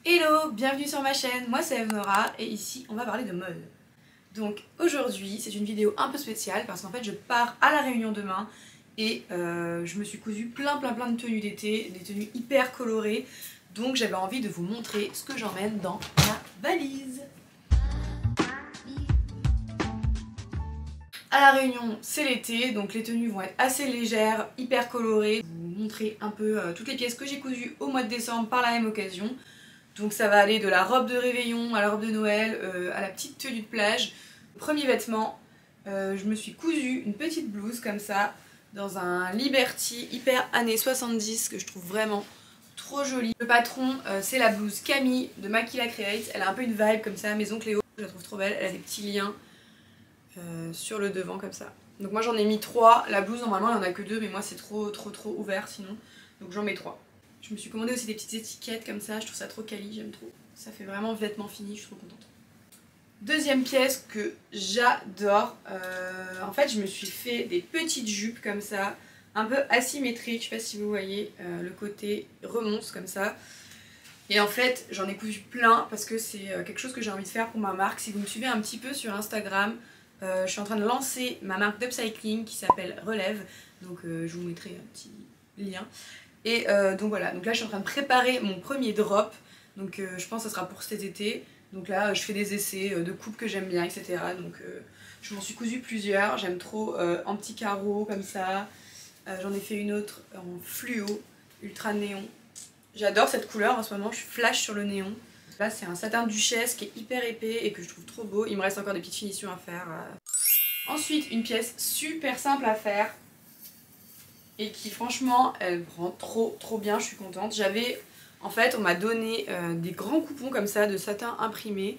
Hello, bienvenue sur ma chaîne, moi c'est Evnora et ici on va parler de mode. Donc aujourd'hui c'est une vidéo un peu spéciale parce qu'en fait je pars à la Réunion demain et je me suis cousu plein de tenues d'été, des tenues hyper colorées, donc j'avais envie de vous montrer ce que j'emmène dans ma valise. À la Réunion c'est l'été, donc les tenues vont être assez légères, hyper colorées. Je vais vous montrer un peu toutes les pièces que j'ai cousues au mois de décembre par la même occasion. Donc ça va aller de la robe de réveillon à la robe de Noël, à la petite tenue de plage. Premier vêtement, je me suis cousu une petite blouse comme ça, dans un Liberty hyper années 70 que je trouve vraiment trop joli. Le patron, c'est la blouse Camille de Makila Create. Elle a un peu une vibe comme ça, Maison Cléo, je la trouve trop belle. Elle a des petits liens sur le devant comme ça. Donc moi j'en ai mis 3. La blouse normalement il n'y en a que 2, mais moi c'est trop ouvert sinon. Donc j'en mets 3. Je me suis commandé aussi des petites étiquettes comme ça, je trouve ça trop quali, j'aime trop. Ça fait vraiment vêtement fini, je suis trop contente. Deuxième pièce que j'adore, en fait je me suis fait des petites jupes comme ça, un peu asymétriques, je sais pas si vous voyez, le côté remonte comme ça. Et en fait j'en ai cousu plein parce que c'est quelque chose que j'ai envie de faire pour ma marque. Si vous me suivez un petit peu sur Instagram, je suis en train de lancer ma marque d'upcycling qui s'appelle Relève, donc je vous mettrai un petit lien. Et donc voilà, donc là je suis en train de préparer mon premier drop, donc je pense que ce sera pour cet été. Donc là je fais des essais de coupes que j'aime bien, etc. Donc je m'en suis cousu plusieurs, j'aime trop en petits carreaux comme ça. J'en ai fait une autre en fluo, ultra néon. J'adore cette couleur en ce moment, je suis flash sur le néon. Là c'est un satin duchesse qui est hyper épais et que je trouve trop beau. Il me reste encore des petites finitions à faire. Ensuite une pièce super simple à faire et qui franchement elle rend trop bien, je suis contente. En fait on m'a donné des grands coupons comme ça de satin imprimé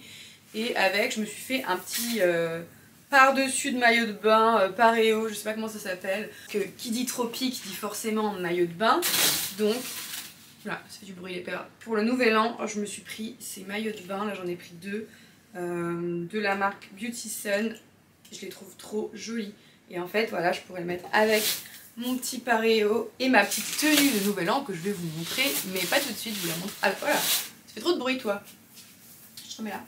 et avec je me suis fait un petit par-dessus de maillot de bain paréo, je sais pas comment ça s'appelle. Qui dit tropique dit forcément maillot de bain, donc voilà, ça fait du bruit les perles. Pour le nouvel an je me suis pris ces maillots de bain, là j'en ai pris 2 de la marque Beauty Sun. Je les trouve trop jolis et en fait voilà je pourrais le mettre avec mon petit paréo et ma petite tenue de nouvel an que je vais vous montrer, mais pas tout de suite, je vous la montre. Ah voilà, ça fait trop de bruit toi. Je te remets là.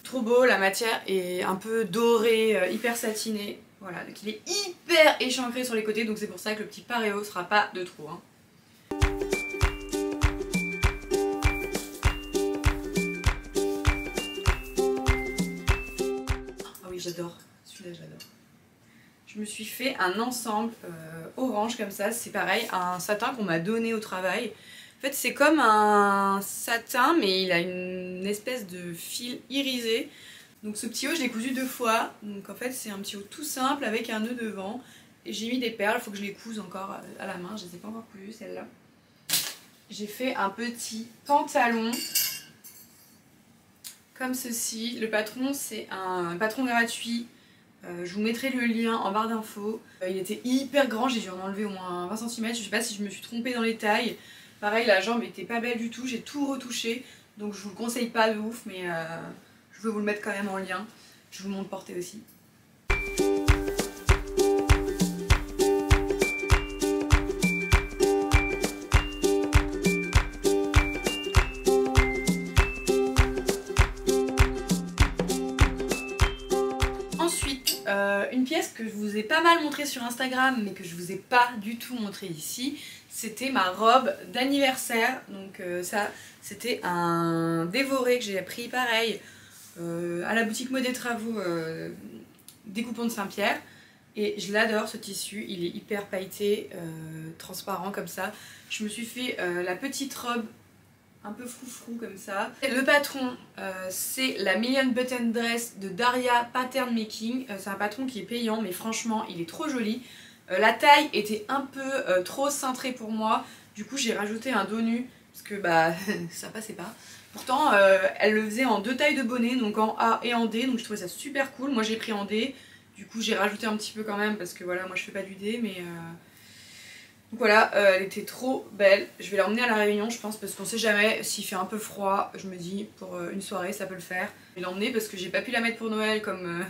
Trop beau, la matière est un peu dorée, hyper satinée. Voilà, donc il est hyper échancré sur les côtés, donc c'est pour ça que le petit paréo sera pas de trop. Hein. Ah oui, j'adore, celui-là j'adore. Je me suis fait un ensemble orange comme ça, c'est pareil, un satin qu'on m'a donné au travail. En fait c'est comme un satin mais il a une espèce de fil irisé. Donc ce petit haut je l'ai cousu 2 fois, donc en fait c'est un petit haut tout simple avec un nœud devant. Et j'ai mis des perles, il faut que je les couse encore à la main, je les ai pas encore cousues celles-là. J'ai fait un petit pantalon comme ceci. Le patron c'est un patron gratuit. Je vous mettrai le lien en barre d'infos. Il était hyper grand, j'ai dû en enlever au moins 20 cm. Je sais pas si je me suis trompée dans les tailles. Pareil, la jambe était pas belle du tout, j'ai tout retouché. Donc je vous le conseille pas de ouf, mais je veux vous le mettre quand même en lien. Je vous montre porter aussi. Une pièce que je vous ai pas mal montrée sur Instagram mais que je vous ai pas du tout montré ici, c'était ma robe d'anniversaire. Donc ça c'était un dévoré que j'ai pris pareil à la boutique Mode et Travaux des Coupons de Saint-Pierre. Et je l'adore ce tissu, il est hyper pailleté, transparent comme ça. Je me suis fait la petite robe un peu froufrou comme ça. Le patron c'est la Million Button Dress de Daria Pattern Making. C'est un patron qui est payant mais franchement il est trop joli. La taille était un peu trop cintrée pour moi. Du coup j'ai rajouté un dos nu parce que bah ça passait pas. Pourtant elle le faisait en 2 tailles de bonnet, donc en A et en D, donc je trouvais ça super cool. Moi j'ai pris en D, du coup j'ai rajouté un petit peu quand même parce que voilà moi je fais pas du D mais... Donc voilà, elle était trop belle. Je vais l'emmener à la Réunion je pense parce qu'on sait jamais s'il fait un peu froid. Je me dis pour une soirée ça peut le faire. Je vais l'emmener parce que j'ai pas pu la mettre pour Noël comme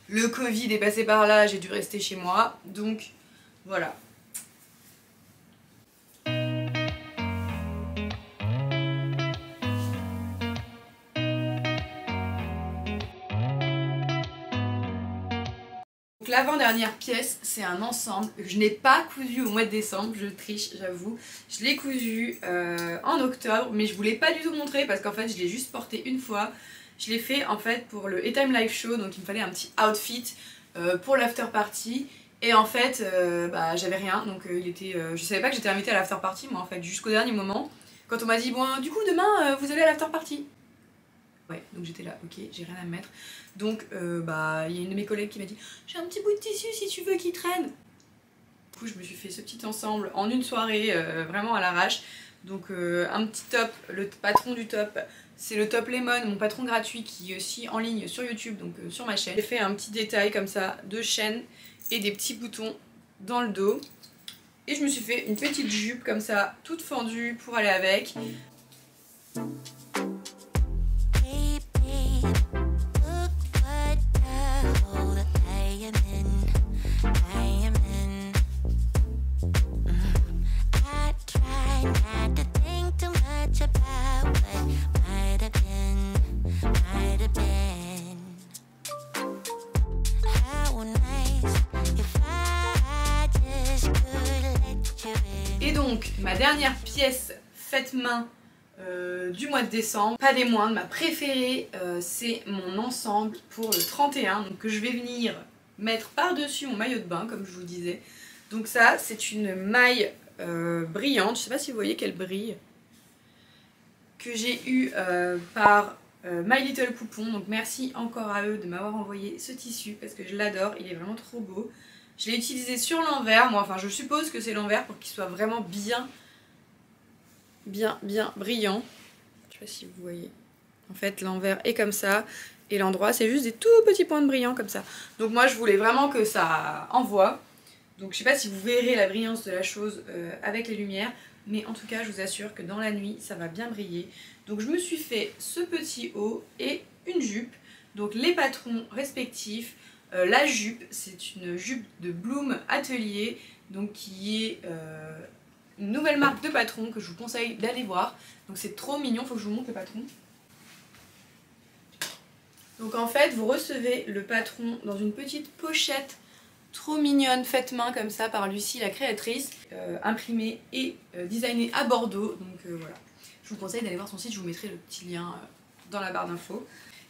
le Covid est passé par là, j'ai dû rester chez moi. Donc voilà. l'avant-dernière pièce, c'est un ensemble que je n'ai pas cousu au mois de décembre, je triche, j'avoue. Je l'ai cousu en octobre, mais je voulais pas du tout montrer parce qu'en fait je l'ai juste porté une fois. Je l'ai fait en fait pour le A-Time Live Show, donc il me fallait un petit outfit pour l'after party. Et en fait, bah, j'avais rien, donc je savais pas que j'étais invitée à l'after party, moi en fait, jusqu'au dernier moment. Quand on m'a dit, bon, du coup demain vous allez à l'after party. Ouais, donc j'étais là, ok, j'ai rien à me mettre. Donc, bah, il y a une de mes collègues qui m'a dit, j'ai un petit bout de tissu si tu veux qui traîne. Du coup, je me suis fait ce petit ensemble en une soirée, vraiment à l'arrache. Donc, un petit top, le patron du top, c'est le top Lemon, mon patron gratuit qui est aussi en ligne sur YouTube, donc sur ma chaîne. J'ai fait un petit détail comme ça de chaîne et des petits boutons dans le dos. Et je me suis fait une petite jupe comme ça, toute fendue pour aller avec. Et donc, ma dernière pièce faite main du mois de décembre, pas des moindres, ma préférée, c'est mon ensemble pour le 31, donc que je vais venir mettre par-dessus mon maillot de bain, comme je vous disais. Donc ça, c'est une maille brillante, je sais pas si vous voyez qu'elle brille, que j'ai eu par My Little Poupon, donc merci encore à eux de m'avoir envoyé ce tissu, parce que je l'adore, il est vraiment trop beau. Je l'ai utilisé sur l'envers, moi enfin je suppose que c'est l'envers pour qu'il soit vraiment bien brillant. Je sais pas si vous voyez. En fait l'envers est comme ça et l'endroit c'est juste des tout petits points de brillant comme ça. Donc moi je voulais vraiment que ça envoie. Donc je sais pas si vous verrez la brillance de la chose avec les lumières, mais en tout cas je vous assure que dans la nuit ça va bien briller. Donc je me suis fait ce petit haut et une jupe, donc les patrons respectifs. La jupe, c'est une jupe de Bloom Atelier, donc qui est une nouvelle marque de patron que je vous conseille d'aller voir. Donc c'est trop mignon, faut que je vous montre le patron. Donc en fait, vous recevez le patron dans une petite pochette trop mignonne, faite main comme ça par Lucie, la créatrice, imprimée et designée à Bordeaux. Donc voilà, je vous conseille d'aller voir son site, je vous mettrai le petit lien dans la barre d'infos.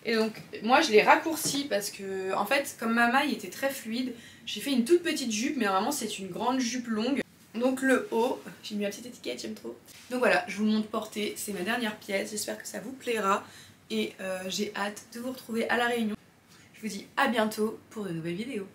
Et donc moi je l'ai raccourci parce que en fait comme ma maille était très fluide, j'ai fait une toute petite jupe, mais vraiment c'est une grande jupe longue. Donc le haut, j'ai mis la petite étiquette, j'aime trop. Donc voilà, je vous le montre porté, c'est ma dernière pièce, j'espère que ça vous plaira et j'ai hâte de vous retrouver à la réunion. Je vous dis à bientôt pour de nouvelles vidéos.